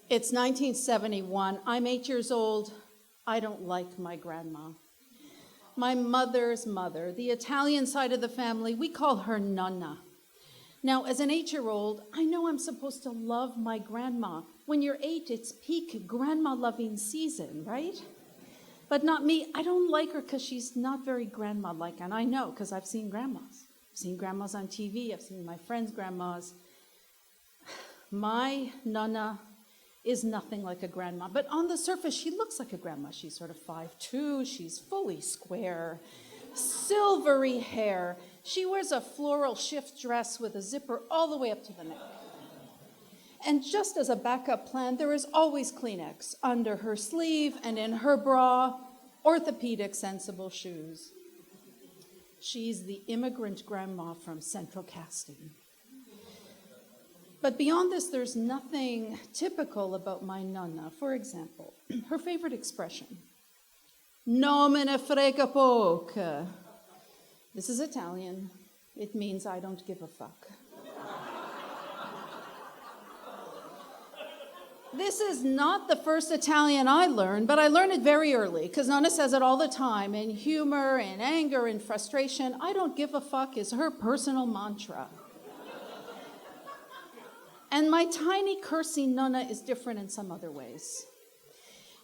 It's 1971. I'm 8 years old. I don't like my grandma. My mother's mother, the Italian side of the family, we call her Nonna. Now, as an 8-year-old, I know I'm supposed to love my grandma. When you're 8, it's peak grandma-loving season, right? But not me. I don't like her because she's not very grandma-like, and I know because I've seen grandmas. I've seen grandmas on TV. I've seen my friends' grandmas. My Nonna is nothing like a grandma, but on the surface, she looks like a grandma. She's sort of 5'2", she's fully square, silvery hair. She wears a floral shift dress with a zipper all the way up to the neck. And just as a backup plan, there is always Kleenex under her sleeve and in her bra, orthopedic sensible shoes. She's the immigrant grandma from Central Casting. But beyond this, there's nothing typical about my Nonna. For example, her favorite expression, "No me ne frega poco." This is Italian. It means I don't give a fuck. This is not the first Italian I learned, but I learned it very early because Nonna says it all the time in humor, in anger, in frustration. I don't give a fuck is her personal mantra. And my tiny cursing Nonna is different in some other ways.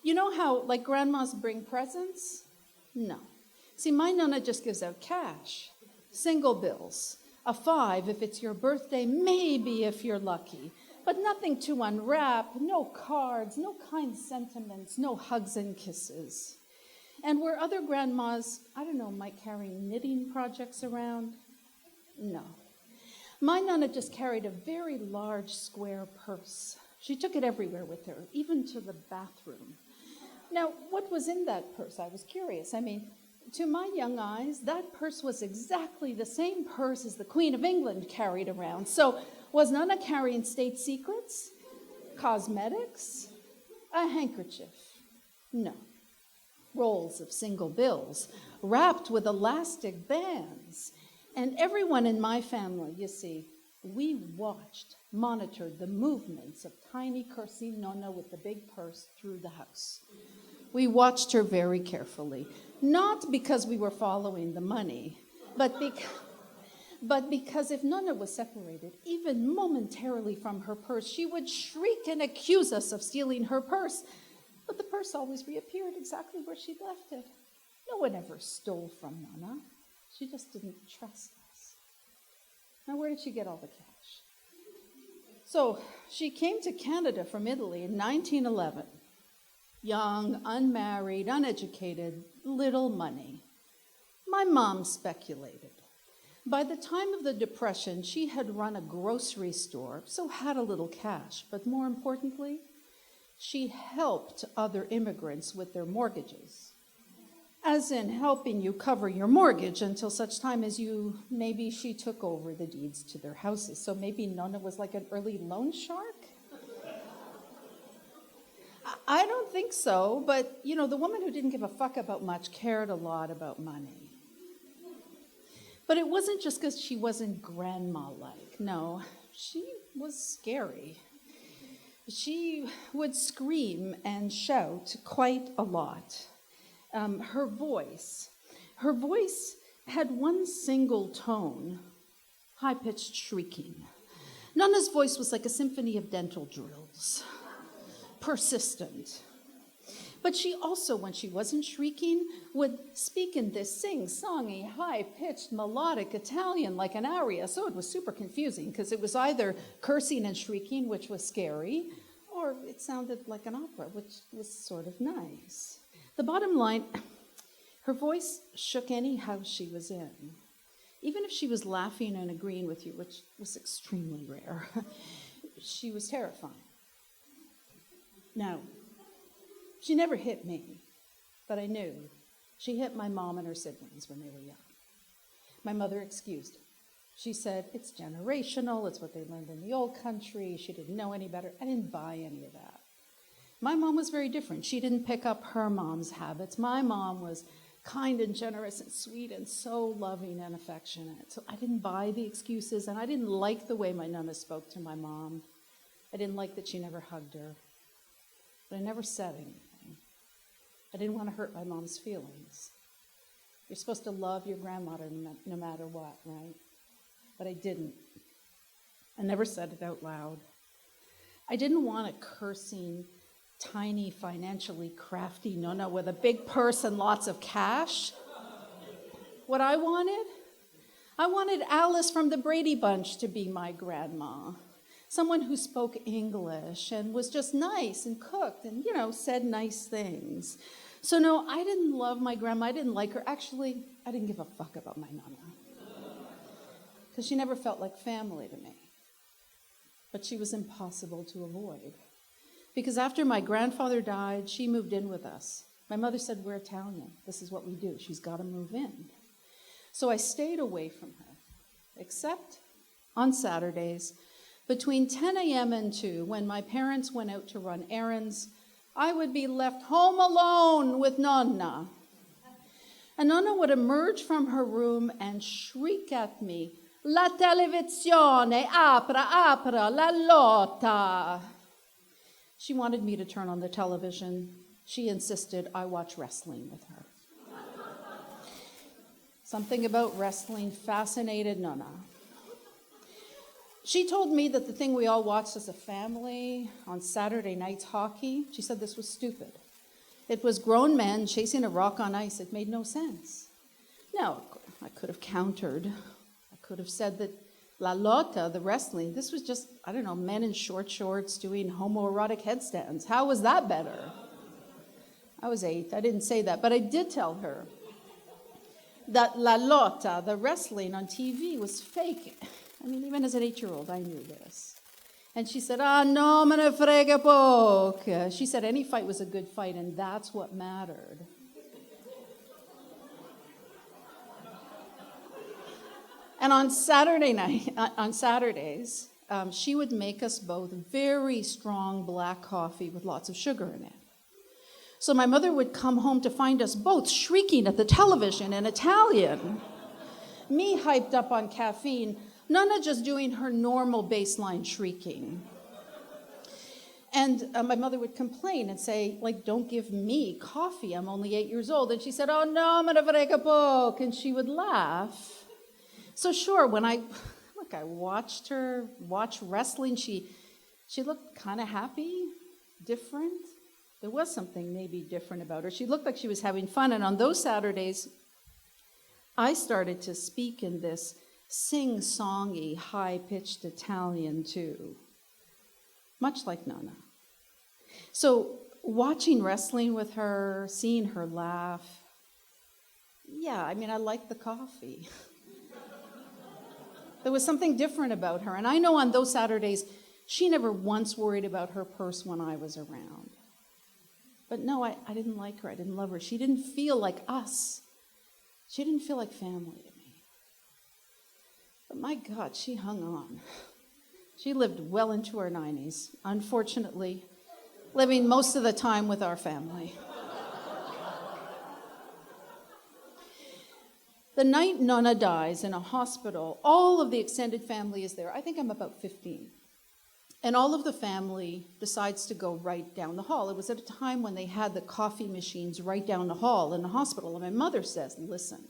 You know how, like, grandmas bring presents? No. See, my Nonna just gives out cash, single bills, a 5 if it's your birthday, maybe if you're lucky, but nothing to unwrap, no cards, no kind sentiments, no hugs and kisses. And where other grandmas, I don't know, might carry knitting projects around, no. My Nonna just carried a very large square purse. She took it everywhere with her, even to the bathroom. Now, what was in that purse? I was curious. I mean, to my young eyes, that purse was exactly the same purse as the Queen of England carried around. So was Nonna carrying state secrets? Cosmetics? A handkerchief? No. Rolls of single bills, wrapped with elastic bands. And everyone in my family, you see, we watched, monitored the movements of tiny cursing Nonna with the big purse through the house. We watched her very carefully, not because we were following the money, but because if Nonna was separated, even momentarily from her purse, she would shriek and accuse us of stealing her purse. But the purse always reappeared exactly where she'd left it. No one ever stole from Nonna. She just didn't trust us. Now, where did she get all the cash? So she came to Canada from Italy in 1911. Young, unmarried, uneducated, little money. My mom speculated. By the time of the Depression, she had run a grocery store, so had a little cash. But more importantly, she helped other immigrants with their mortgages. As in helping you cover your mortgage until such time as maybe she took over the deeds to their houses. So maybe Nonna was like an early loan shark? I don't think so, but, you know, the woman who didn't give a fuck about much cared a lot about money. But it wasn't just because she wasn't grandma-like. No, she was scary. She would scream and shout quite a lot. Her voice had one single tone, high-pitched shrieking. Nonna's voice was like a symphony of dental drills, persistent. But she also, when she wasn't shrieking, would speak in this sing-songy, high-pitched, melodic Italian like an aria. So it was super confusing because it was either cursing and shrieking, which was scary, or it sounded like an opera, which was sort of nice. The bottom line, her voice shook any house she was in. Even if she was laughing and agreeing with you, which was extremely rare, she was terrifying. Now, she never hit me, but I knew she hit my mom and her siblings when they were young. My mother excused it. She said, it's generational, it's what they learned in the old country, she didn't know any better. I didn't buy any of that. My mom was very different. She didn't pick up her mom's habits. My mom was kind and generous and sweet and so loving and affectionate. So I didn't buy the excuses, and I didn't like the way my Nonna spoke to my mom. I didn't like that she never hugged her. but I never said anything. I didn't want to hurt my mom's feelings. You're supposed to love your grandmother no matter what, right? But I didn't. I never said it out loud. I didn't want a cursing, tiny, financially crafty Nonna with a big purse and lots of cash. What I wanted Alice from the Brady Bunch to be my grandma. Someone who spoke English and was just nice and cooked and, said nice things. So no, I didn't love my grandma. I didn't like her. Actually, I didn't give a fuck about my Nonna, because she never felt like family to me. But she was impossible to avoid, because after my grandfather died, she moved in with us. My mother said, we're Italian. This is what we do. She's got to move in. So I stayed away from her, except on Saturdays, between 10 a.m. and 2, when my parents went out to run errands, I would be left home alone with Nonna. And Nonna would emerge from her room and shriek at me, "La televisione, apra, la lotta." She wanted me to turn on the television. She insisted I watch wrestling with her. Something about wrestling fascinated Nonna. She told me that the thing we all watched as a family on Saturday night's hockey, she said this was stupid. It was grown men chasing a rock on ice. It made no sense. Now, I could have countered. I could have said that La Lotta, the wrestling, this was just, men in short shorts doing homoerotic headstands. How was that better? I was 8. I didn't say that, but I did tell her that La Lotta, the wrestling on TV, was fake. Even as an 8-year-old, I knew this. And she said, no me ne frega poco. She said any fight was a good fight, and that's what mattered. And on Saturdays, she would make us both very strong black coffee with lots of sugar in it. So my mother would come home to find us both shrieking at the television in Italian. Me hyped up on caffeine, Nonna just doing her normal baseline shrieking. And my mother would complain and say, don't give me coffee, I'm only 8 years old. And she said, oh no, me ne frega poco, and she would laugh. So sure, when I watched her watch wrestling, she looked kind of happy, different. There was something maybe different about her. She looked like she was having fun, and on those Saturdays, I started to speak in this sing-songy, high-pitched Italian too, much like Nonna. So watching wrestling with her, seeing her laugh, I liked the coffee. There was something different about her, and I know on those Saturdays, she never once worried about her purse when I was around. But no, I didn't like her, I didn't love her. She didn't feel like us. She didn't feel like family to me. But my God, she hung on. She lived well into her 90s, unfortunately, living most of the time with our family. The night Nonna dies in a hospital, all of the extended family is there. I think I'm about 15. And all of the family decides to go right down the hall. It was at a time when they had the coffee machines right down the hall in the hospital. And my mother says, listen,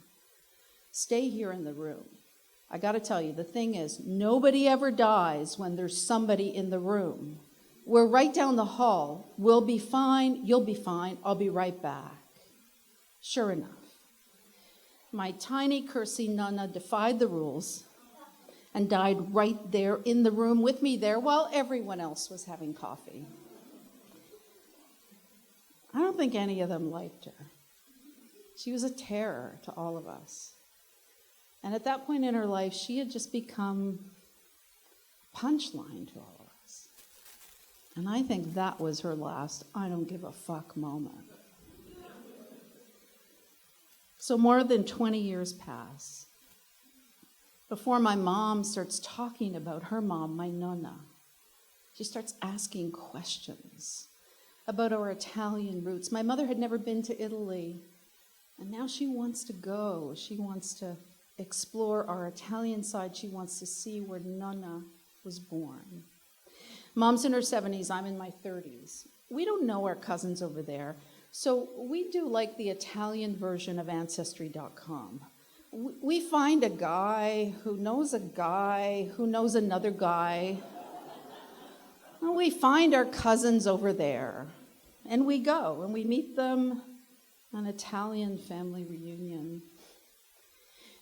stay here in the room. I got to tell you, the thing is, nobody ever dies when there's somebody in the room. We're right down the hall. We'll be fine. You'll be fine. I'll be right back. Sure enough, my tiny cursing Nonna defied the rules and died right there in the room with me there while everyone else was having coffee. I don't think any of them liked her. She was a terror to all of us. And at that point in her life, she had just become punchline to all of us. And I think that was her last I don't give a fuck moment. So more than 20 years pass before my mom starts talking about her mom, my Nonna. She starts asking questions about our Italian roots. My mother had never been to Italy, and now she wants to go. She wants to explore our Italian side. She wants to see where Nonna was born. Mom's in her 70s, I'm in my 30s. we don't know our cousins over there. So we do like the Italian version of Ancestry.com. We find a guy who knows another guy. We find our cousins over there, and we go, and we meet them, an Italian family reunion.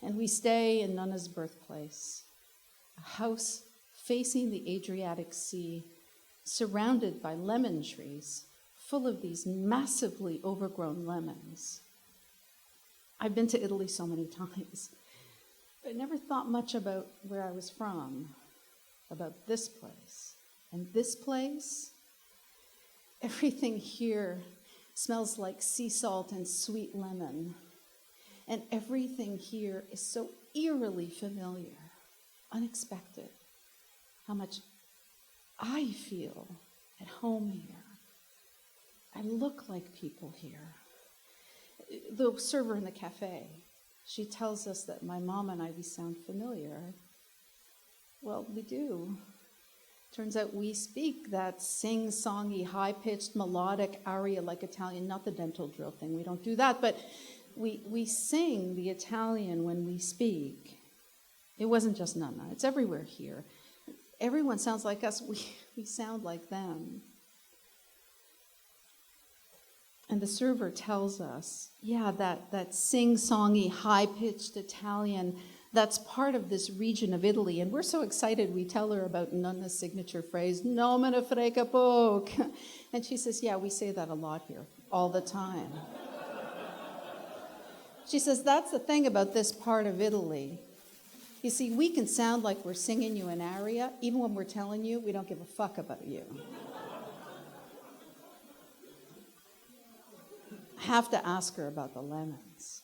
And we stay in Nonna's birthplace, a house facing the Adriatic Sea, surrounded by lemon trees, full of these massively overgrown lemons. I've been to Italy so many times, but I never thought much about where I was from, about this place. And this place, everything here smells like sea salt and sweet lemon. And everything here is so eerily familiar, unexpected. How much I feel at home here. I look like people here. The server in the cafe, she tells us that my mom and I, we sound familiar. Well, we do. Turns out we speak that sing-songy, high-pitched, melodic aria like Italian, not the dental drill thing, we don't do that, but we sing the Italian when we speak. It wasn't just Nonna, it's everywhere here. Everyone sounds like us, we sound like them. And the server tells us, yeah, that sing-songy, high-pitched Italian, that's part of this region of Italy. And we're so excited, we tell her about Nonna's signature phrase, "No me ne frega poc." And she says, yeah, we say that a lot here, all the time. She says, that's the thing about this part of Italy. You see, we can sound like we're singing you an aria, even when we're telling you we don't give a fuck about you. I have to ask her about the lemons.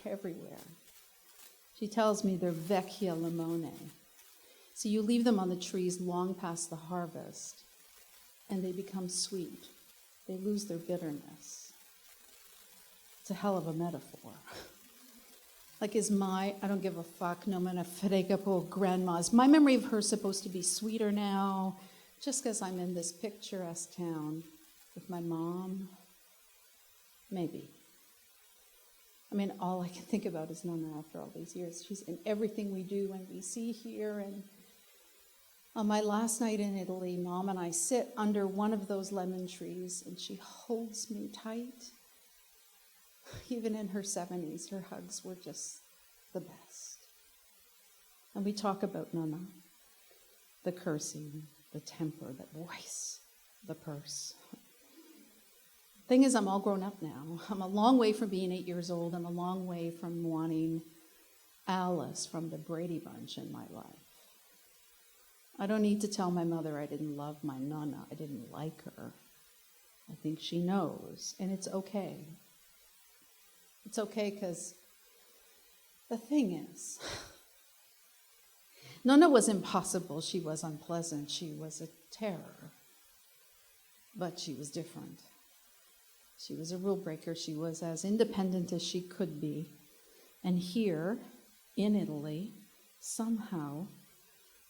They're everywhere. She tells me they're vecchia limone. So you leave them on the trees long past the harvest, and they become sweet. They lose their bitterness. It's a hell of a metaphor. Like, is my, I don't give a fuck, no me ne frega po grandma's, my memory of her supposed to be sweeter now, just because I'm in this picturesque town with my mom? Maybe. I mean, all I can think about is Nonna after all these years. She's in everything we do and we see here. And on my last night in Italy, Mom and I sit under one of those lemon trees and she holds me tight. Even in her 70s, her hugs were just the best. And we talk about Nonna, the cursing, the temper, the voice, the purse. Thing is, I'm all grown up now. I'm a long way from being 8 years old. I'm a long way from wanting Alice from the Brady Bunch in my life. I don't need to tell my mother I didn't love my Nonna. I didn't like her. I think she knows, and it's okay. It's okay because the thing is, Nonna was impossible. She was unpleasant. She was a terror. But she was different. She was a rule breaker. She was as independent as she could be. And here, in Italy, somehow,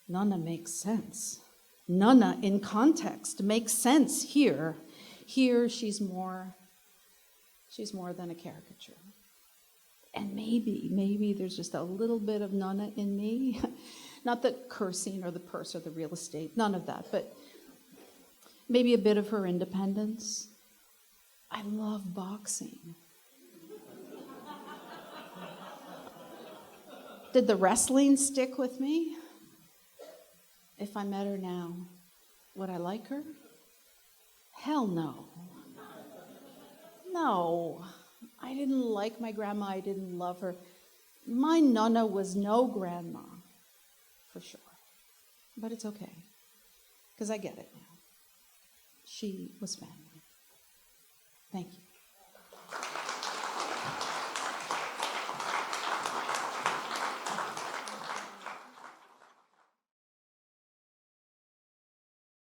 Nonna makes sense. Nonna, in context, makes sense here. Here, she's more than a caricature. And maybe there's just a little bit of Nonna in me. Not the cursing or the purse or the real estate, none of that, but maybe a bit of her independence. I love boxing. Did the wrestling stick with me? If I met her now, would I like her? Hell no. No, I didn't like my grandma. I didn't love her. My Nonna was no grandma, for sure. But it's okay, because I get it now. She was family. Thank you.